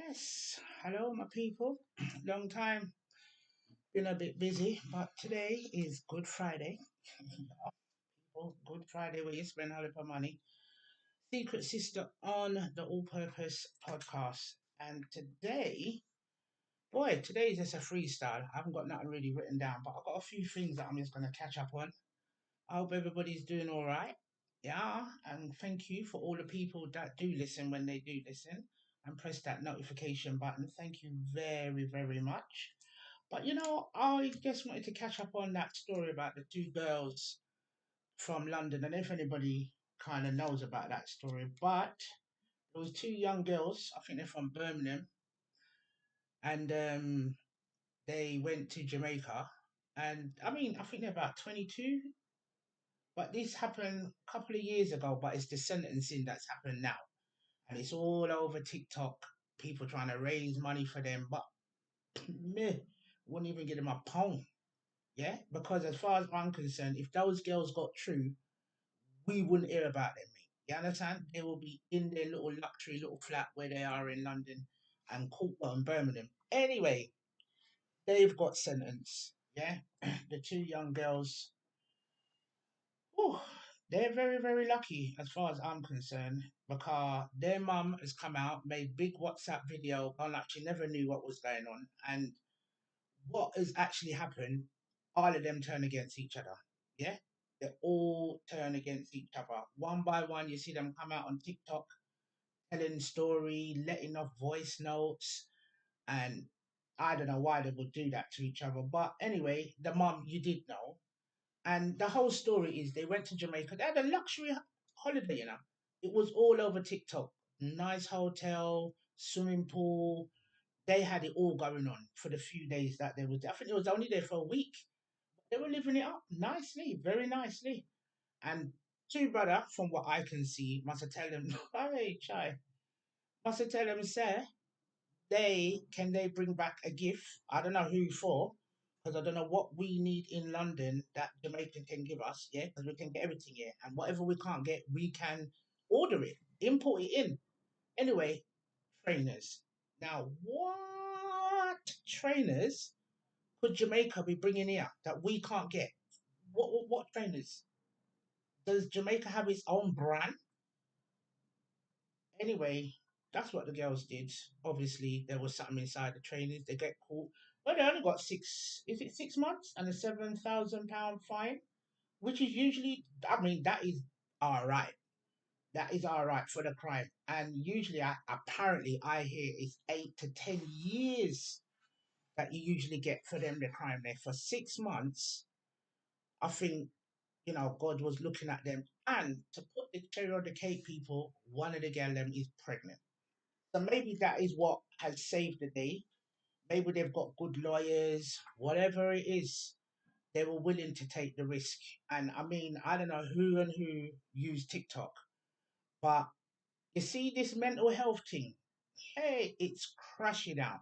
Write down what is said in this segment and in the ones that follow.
Yes, hello, my people. Long time, been a bit busy, but today is Good Friday. People, Good Friday, where you spend a lot of money. Secret Sister on the Allpurpose podcast. And today is just a freestyle. I haven't got nothing really written down, but I've got a few things that I'm just going to catch up on. I hope everybody's doing all right. Yeah, and thank you for all the people that do listen when they do listen and press that notification button. Thank you very, very much. But I just wanted to catch up on that story about the two girls from London. And if anybody kind of knows about that story, but there was two young girls, I think they're from Birmingham, and they went to Jamaica. And I mean, I think they're about 22, but this happened a couple of years ago, but it's the sentencing that's happened now. And it's all over TikTok, people trying to raise money for them, but me wouldn't even give them a pound. Yeah, because as far as I'm concerned, if those girls got through, we wouldn't hear about them, mate. You understand? They will be in their little luxury little flat where they are in London and Courtwell in Birmingham. Anyway, they've got sentenced. Yeah, the two young girls. Oh, they're very, very lucky as far as I'm concerned because their mum has come out, made big WhatsApp video, and like she never knew what was going on. And what has actually happened, all of them turn against each other. Yeah? They all turn against each other. One by one, you see them come out on TikTok, telling story, letting off voice notes, and I don't know why they would do that to each other. But anyway, the mum, you did know. And the whole story is they went to Jamaica. They had a luxury holiday, you know. It was all over TikTok. Nice hotel, swimming pool, they had it all going on for the few days that they were there. I think it was only there for a week. They were living it up nicely, very nicely. And two brother, from what I can see, must have tell them, hey, chai, must have tell them, sir, they bring back a gift. I don't know who for, because I don't know what we need in London that Jamaican can give us, yeah, because we can get everything here. And whatever we can't get, we can order it, import it in. Anyway, trainers. Now, what trainers could Jamaica be bringing here that we can't get? What trainers? Does Jamaica have its own brand? Anyway, that's what the girls did. Obviously, there was something inside the trainers. They get caught. Well, they only got six. Is it 6 months and a £7,000 fine? Which is usually, I mean, that is all right. That is all right for the crime. And usually, apparently, I hear it's 8 to 10 years that you usually get for them the crime there. For 6 months, I think God was looking at them. And to put the cherry on the cake, people, one of the girl them is pregnant. So maybe that is what has saved the day. Maybe they've got good lawyers, whatever it is, they were willing to take the risk. And I mean, I don't know who and who use TikTok, but you see this mental health thing, hey, it's crashing out.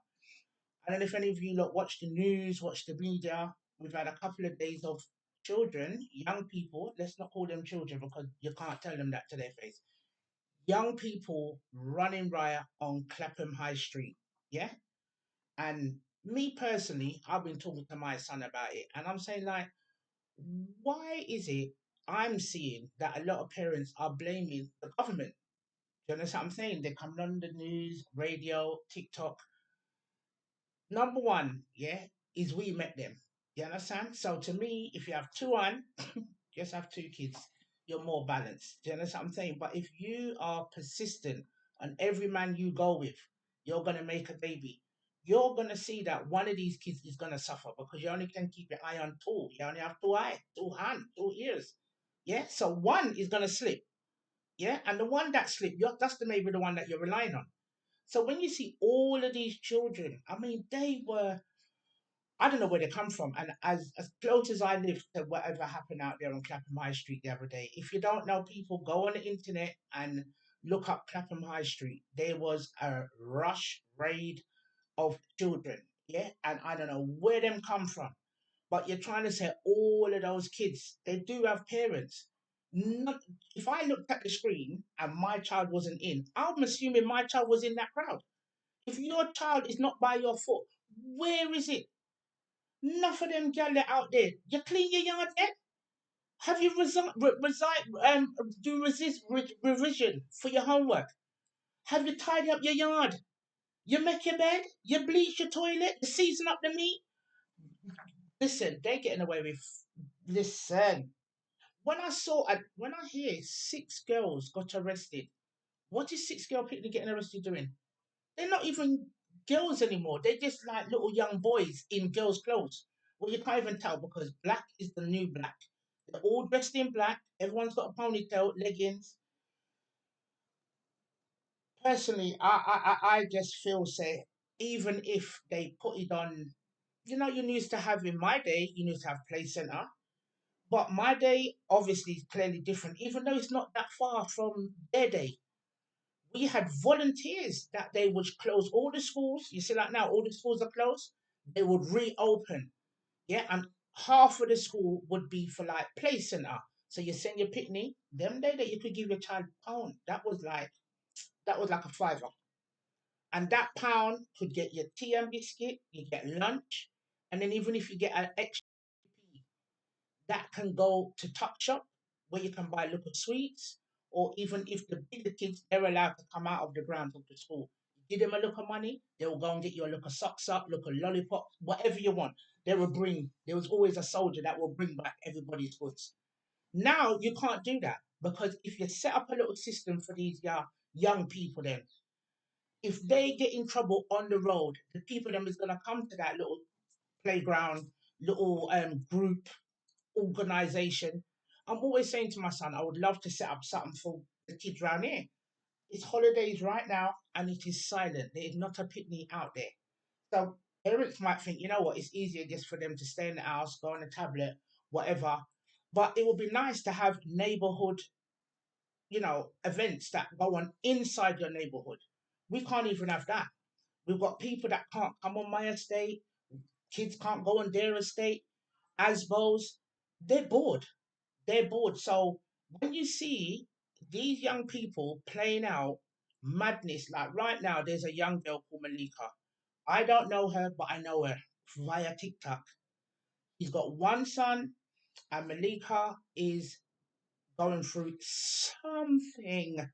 I don't know if any of you lot watch the news, watch the media. We've had a couple of days of children, young people, let's not call them children because you can't tell them that to their face. Young people running riot on Clapham High Street. Yeah. And me personally, I've been talking to my son about it, and I'm saying, like, why is it I'm seeing that a lot of parents are blaming the government? Do you understand what I'm saying? They come on the news, radio, TikTok. Number one, yeah, is we met them. You understand? So to me, if you have two on, just have two kids, you're more balanced. Do you understand what I'm saying? But if you are persistent on every man you go with, you're gonna make a baby. You're gonna see that one of these kids is gonna suffer because you only can keep your eye on two. You only have two eyes, two hands, two ears. Yeah. So one is gonna slip. Yeah. And the one that slipped, that's the maybe the one that you're relying on. So when you see all of these children, I mean, they were, I don't know where they come from. And as close as I live to whatever happened out there on Clapham High Street the other day, if you don't know, people, go on the internet and look up Clapham High Street. There was a rush raid of children. Yeah. And I don't know where them come from. But you're trying to say all of those kids, they do have parents. Not, if I looked at the screen and my child wasn't in, I'm assuming my child was in that crowd. If your child is not by your foot, where is it? Enough of them gal out there. You clean your yard yet? Have you do revision for your homework? Have you tidied up your yard? You make your bed? You bleach your toilet? You season up the meat? Listen, they're getting away with. Listen, when I hear 6 girls got arrested, what is 6 girl picnic getting arrested doing? They're not even girls anymore. They're just like little young boys in girls' clothes. Well, you can't even tell because black is the new black. They're all dressed in black. Everyone's got a ponytail, leggings. Personally, I just feel say even if they put it on, you used to have in my day, you used to have play center, but my day obviously is clearly different. Even though it's not that far from their day, we had volunteers that they would close all the schools. You see, like now, all the schools are closed. They would reopen, yeah, and half of the school would be for like play center. So you send your picnic. Them day that you could give your child pound. That was like a fiver. And that pound could get your tea and biscuit, you get lunch, and then even if you get an extra P, that can go to Tuck Shop where you can buy little sweets, or even if the bigger kids they're allowed to come out of the grounds of the school. Give them a look of money, they will go and get you a look of socks up, look of lollipops, whatever you want. They will bring. There was always a soldier that will bring back everybody's goods. Now you can't do that because if you set up a little system for these young people, then if they get in trouble on the road, the people them is gonna come to that little playground, little group organization. I'm always saying to my son, I would love to set up something for the kids around here. It's holidays right now and it is silent. There is not a picnic out there. So parents might think, you know what, it's easier just for them to stay in the house, go on a tablet, whatever. But it would be nice to have neighborhood, events that go on inside your neighborhood. We can't even have that. We've got people that can't come on my estate. Kids can't go on their estate. Asbos, they're bored. They're bored. So when you see these young people playing out madness, like right now, there's a young girl called Malika. I don't know her, but I know her via TikTok. She's got one son, and Malika is going through something.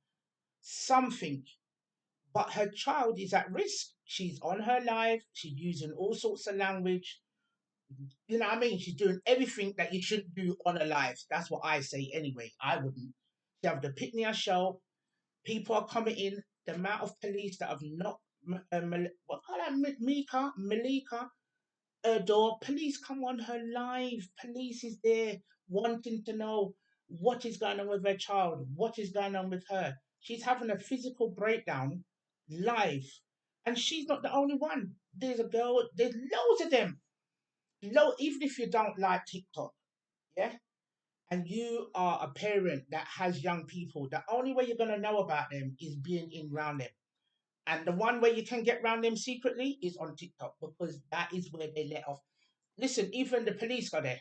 But her child is at risk. She's on her live. She's using all sorts of language. You know what I mean? She's doing everything that you shouldn't do on a live. That's what I say anyway. I wouldn't. They have the pick me a show. People are coming in. The amount of police that have knocked, what call that, Malika, her door. Police come on her live. Police is there wanting to know what is going on with her child, what is going on with her. She's having a physical breakdown live. And she's not the only one. There's a girl, there's loads of them. Even if you don't like TikTok, yeah, and you are a parent that has young people, the only way you're gonna know about them is being in round them. And the one way you can get round them secretly is on TikTok because that is where they let off. Listen, even the police are there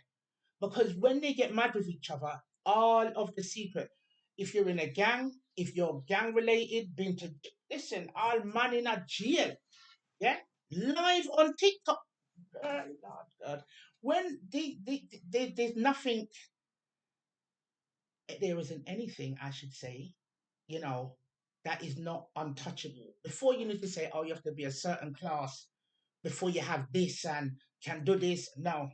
because when they get mad with each other, all of the secret. If you're in a gang, if you're gang related, been to listen, all man in a jail, yeah, live on TikTok. Lord God. When there's nothing, there isn't anything, I should say, you know, that is not untouchable. Before you need to say, oh, you have to be a certain class before you have this and can do this. No.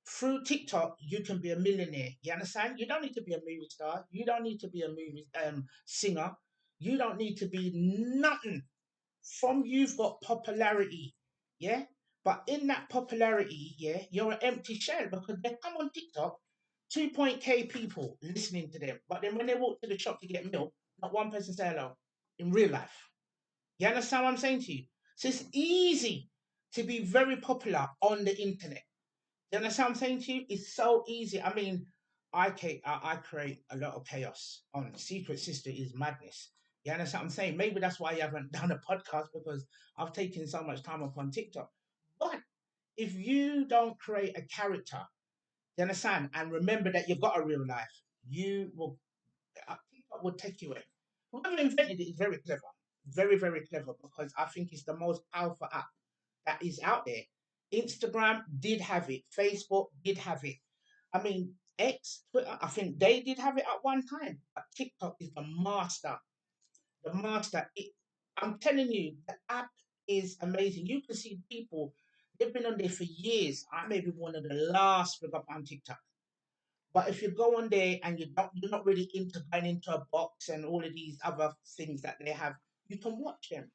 Through TikTok, you can be a millionaire. You understand? You don't need to be a movie star. You don't need to be a movie singer. You don't need to be nothing. From you've got popularity, yeah. But in that popularity, yeah, you're an empty shell because they come on TikTok, 2.k people listening to them. But then when they walk to the shop to get milk, not one person say hello in real life. You understand what I'm saying to you? So it's easy to be very popular on the internet. You understand what I'm saying to you? It's so easy. I mean, I create a lot of chaos on Secret Sister is madness. You understand what I'm saying? Maybe that's why I haven't done a podcast because I've taken so much time up on TikTok. But if you don't create a character, you understand, and remember that you've got a real life, you will TikTok will take you away. Whoever invented it is very clever. very, very clever because I think it's the most powerful app that is out there. Instagram did have it, Facebook did have it. I mean, X, Twitter, I think they did have it at one time. But TikTok is the master. The master. I'm telling you, the app is amazing. You can see people, they've been on there for years. I may be one of the last to go up on TikTok. But if you go on there and you're not really into going into a box and all of these other things that they have, you can watch them.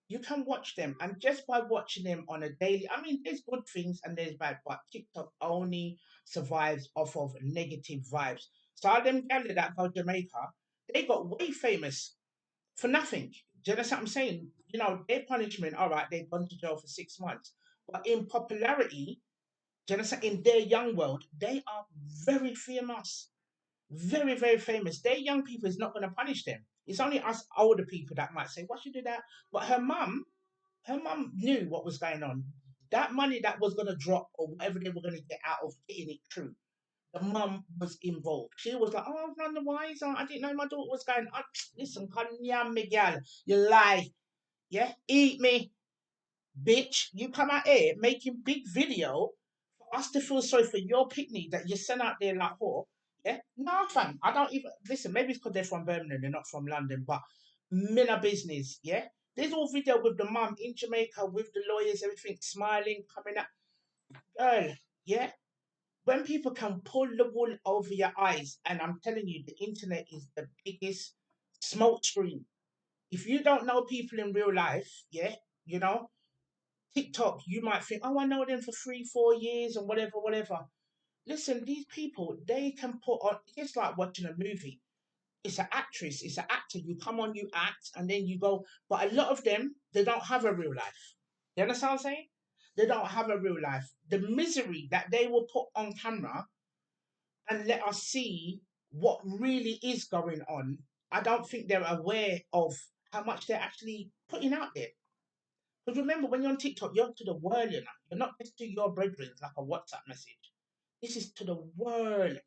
You can watch them, and just by watching them on a daily, I mean, there's good things and there's bad, but TikTok only survives off of negative vibes. So all them gal that go Jamaica, they got way famous for nothing. Do you understand what I'm saying? You know, their punishment, all right, they've gone to jail for 6 months. But in popularity, do you understand, in their young world, they are very famous. Very, very famous. Their young people is not going to punish them. It's only us older people that might say, "What should do that?" But her mum knew what was going on. That money that was going to drop or whatever they were going to get out of getting it through, the mum was involved. She was like, "Oh, none the wiser. I didn't know my daughter was going. Listen, Kanya Miguel, you lie. Yeah, eat me, bitch. You come out here making big video for us to feel sorry for your picnic that you sent out there like whore. Yeah, no, fam. I don't even listen. Maybe it's because they're from Birmingham, they're not from London, but men are business. Yeah, there's all video with the mum in Jamaica with the lawyers, everything smiling, coming up. Girl, yeah. When people can pull the wool over your eyes, and I'm telling you, the internet is the biggest smoke screen. If you don't know people in real life, yeah, you know, TikTok, you might think, oh, I know them for 3, 4 years and whatever, whatever. Listen, these people, they can put on, it's like watching a movie. It's an actress, it's an actor. You come on, you act, and then you go. But a lot of them, they don't have a real life. You understand what I'm saying? They don't have a real life. The misery that they will put on camera and let us see what really is going on, I don't think they're aware of how much they're actually putting out there. Because remember, when you're on TikTok, you're to the world, you know. You're not just to your brethren like a WhatsApp message. This is to the world.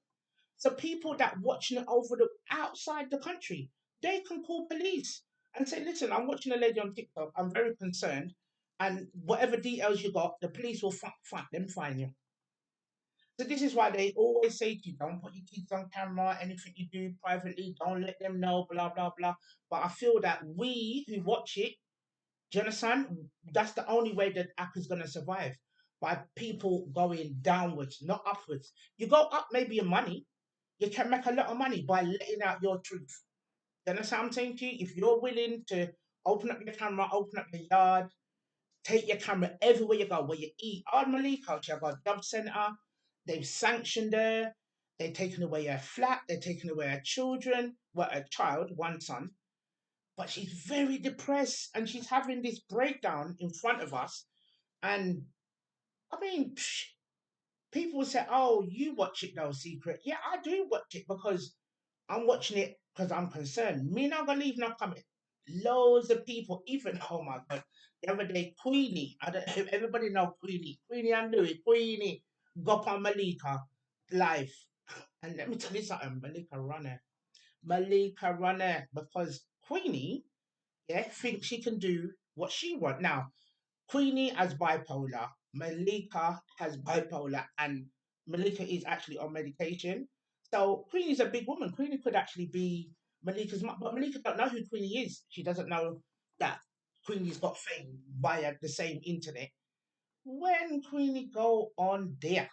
So people that watching it over the outside the country, they can call police and say, "Listen, I'm watching a lady on TikTok. I'm very concerned, and whatever details you got, the police will find you." So this is why they always say to you, "Don't put your kids on camera. Anything you do privately, don't let them know." Blah blah blah. But I feel that we who watch it, do you understand? That's the only way that app is going to survive, by people going downwards, not upwards. You go up maybe in money, you can make a lot of money by letting out your truth. You understand what I'm saying to you? If you're willing to open up your camera, open up your yard, take your camera everywhere you go, where you eat. Oh, Malika, she got a job centre, they've sanctioned her, they've taken away her flat, they've taken away her children, well, a child, one son, but she's very depressed and she's having this breakdown in front of us. And I mean, people will say, "Oh, you watch it though, secret." Yeah, I do watch it because I'm watching it because I'm concerned. Me not gonna leave no comment. Loads of people, even oh my god, the other day Queenie, I don't everybody know Queenie. Queenie and Louis, Queenie go up on Malika live. And let me tell you something, Malika runner. Malika runner because Queenie, yeah, thinks she can do what she want. Now, Queenie has bipolar, Malika has bipolar, and Malika is actually on medication. So Queenie's a big woman. Queenie could actually be Malika's mum, but Malika don't know who Queenie is. She doesn't know that Queenie's got fame via the same internet. When Queenie go on there,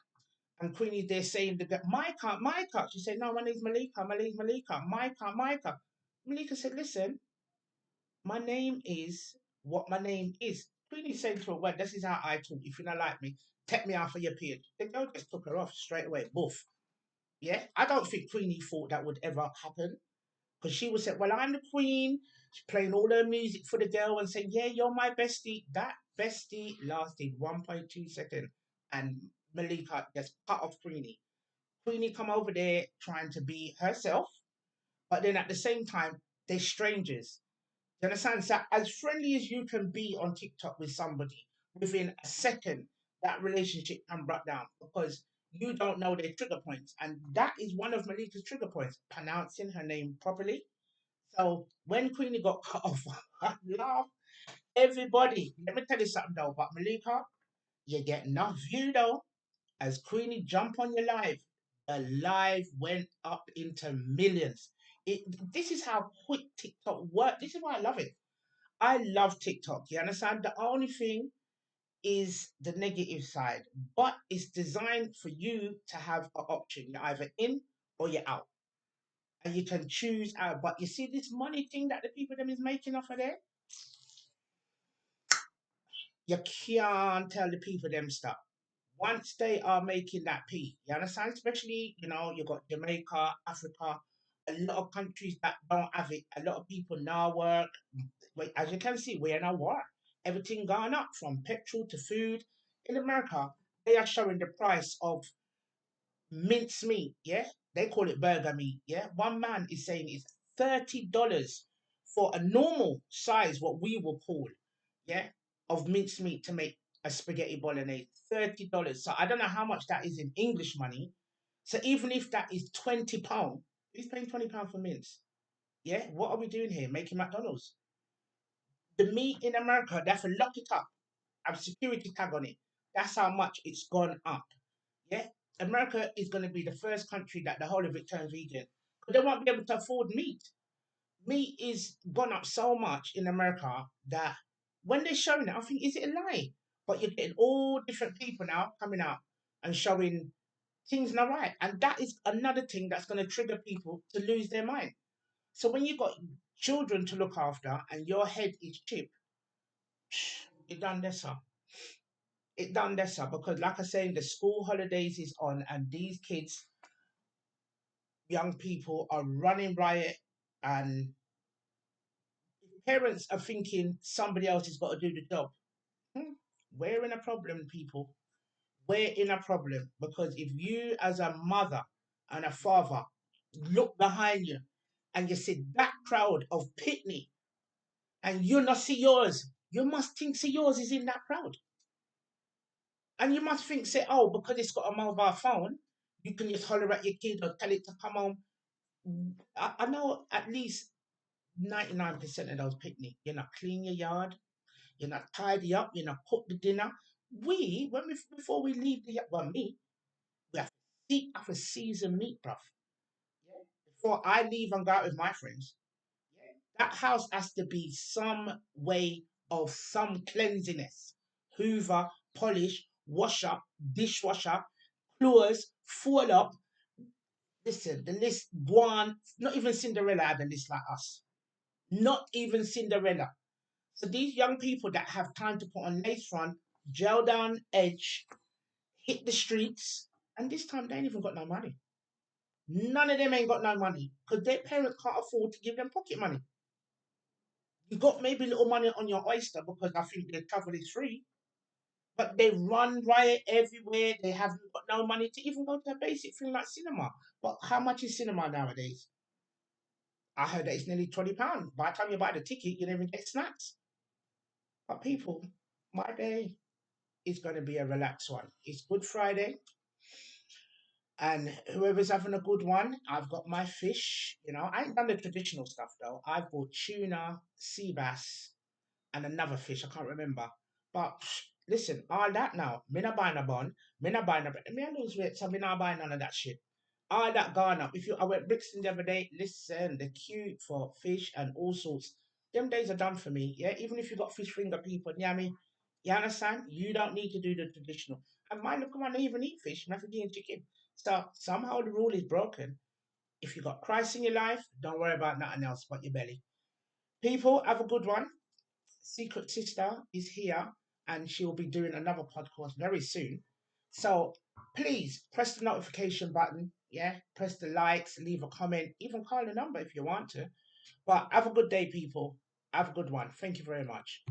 and Queenie there saying that Micah, Micah, she said, "No, my name's Malika, my name's Malika, Micah, Micah." Malika said, "Listen, my name is what my name is." Queenie said to her, "Well, this is how I talk. If you don't like me, take me off of your page." The girl just took her off straight away. Boof. Yeah. I don't think Queenie thought that would ever happen. Because she would say, "Well, I'm the queen." She's playing all her music for the girl and saying, "Yeah, you're my bestie." That bestie lasted 1.2 seconds. And Malika just cut off Queenie. Queenie come over there trying to be herself. But then at the same time, they're strangers. You understand? So as friendly as you can be on TikTok with somebody, within a second, that relationship can break down because you don't know their trigger points. And that is one of Malika's trigger points, pronouncing her name properly. So when Queenie got cut off, I laughed. Everybody, let me tell you something though, but Malika, you get enough view though. As Queenie jump on your live, the live went up into millions. It, this is how quick TikTok works. This is why I love it. I love TikTok. You understand? The only thing is the negative side, but it's designed for you to have an option. You're either in or you're out, and you can choose out. But you see this money thing that the people them is making off of there, you can't tell the people them stuff. Once they are making that peak, you understand? Especially, you got Jamaica, Africa, a lot of countries that don't have it. A lot of people now work. Wait, as you can see, we're in a war. Everything gone up from petrol to food. In America, they are showing the price of mince meat, yeah? They call it burger meat, yeah? One man is saying it's $30 for a normal size, what we will call, yeah, of mince meat to make a spaghetti bolognese. $30. So I don't know how much that is in English money. So even if that is £20, who's paying £20 for mince? Yeah, what are we doing here? Making McDonald's. The meat in America, they have to lock it up, have a security tag on it. That's how much it's gone up. Yeah, America is going to be the first country that the whole of it turns vegan because they won't be able to afford meat. Meat is gone up so much in America that when they're showing it, I think is it a lie? But you're getting all different people now coming out and showing things not right, and that is another thing that's going to trigger people to lose their mind. So when you've got children to look after and your head is chipped, it done this up. It done this up because, like I say, the school holidays is on, and these kids, young people, are running riot, and parents are thinking somebody else has got to do the job. Hmm, we're in a problem, people. We're in a problem because if you, as a mother and a father, look behind you and you see that crowd of pitney and you not see yours, you must think see yours is in that crowd. And you must think, say, oh, because it's got a mobile phone, you can just holler at your kid or tell it to come home. I know at least 99% of those picnic, you're not clean your yard, you're not tidy up, you're not cook the dinner. Before we leave well, me, we have to seek after seasoned meat, bruv. Yeah. Before I leave and go out with my friends, yeah, that house has to be some way of some cleanliness. Hoover, polish, wash up, dishwasher, floors, full up. Listen, the list one, not even Cinderella had a list like us. Not even Cinderella. So these young people that have time to put on lace front, gel down edge, hit the streets, and this time they ain't even got no money. None of them ain't got no money because their parents can't afford to give them pocket money. You got maybe a little money on your oyster because I think their travel is free, but they run riot everywhere. They haven't got no money to even go to a basic thing like cinema. But how much is cinema nowadays? I heard that it's nearly £20. By the time you buy the ticket, you don't even get snacks. But people, my day is going to be a relaxed one. It's Good Friday, and whoever's having a good one, I've got my fish. I ain't done the traditional stuff though. I've bought tuna, sea bass, and another fish. I can't remember. But listen, all that now. Me not buying a bun. Me not buying a. Me I lose weight, so me not buying none of that shit. All that gone up. I went Brixton the other day. Listen, the queue for fish and all sorts. Them days are done for me. Yeah, even if you got fish finger people, yeah, I mean, you understand? You don't need to do the traditional. And mine, look, I don't even eat fish. I'm eating chicken. So somehow the rule is broken. If you got Christ in your life, don't worry about nothing else but your belly. People, have a good one. Secret Sister is here and she'll be doing another podcast very soon. So please press the notification button. Yeah, press the likes, leave a comment, even call the number if you want to. But have a good day, people. Have a good one. Thank you very much.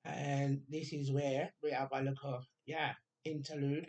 And this is where we have a look of, yeah, interlude.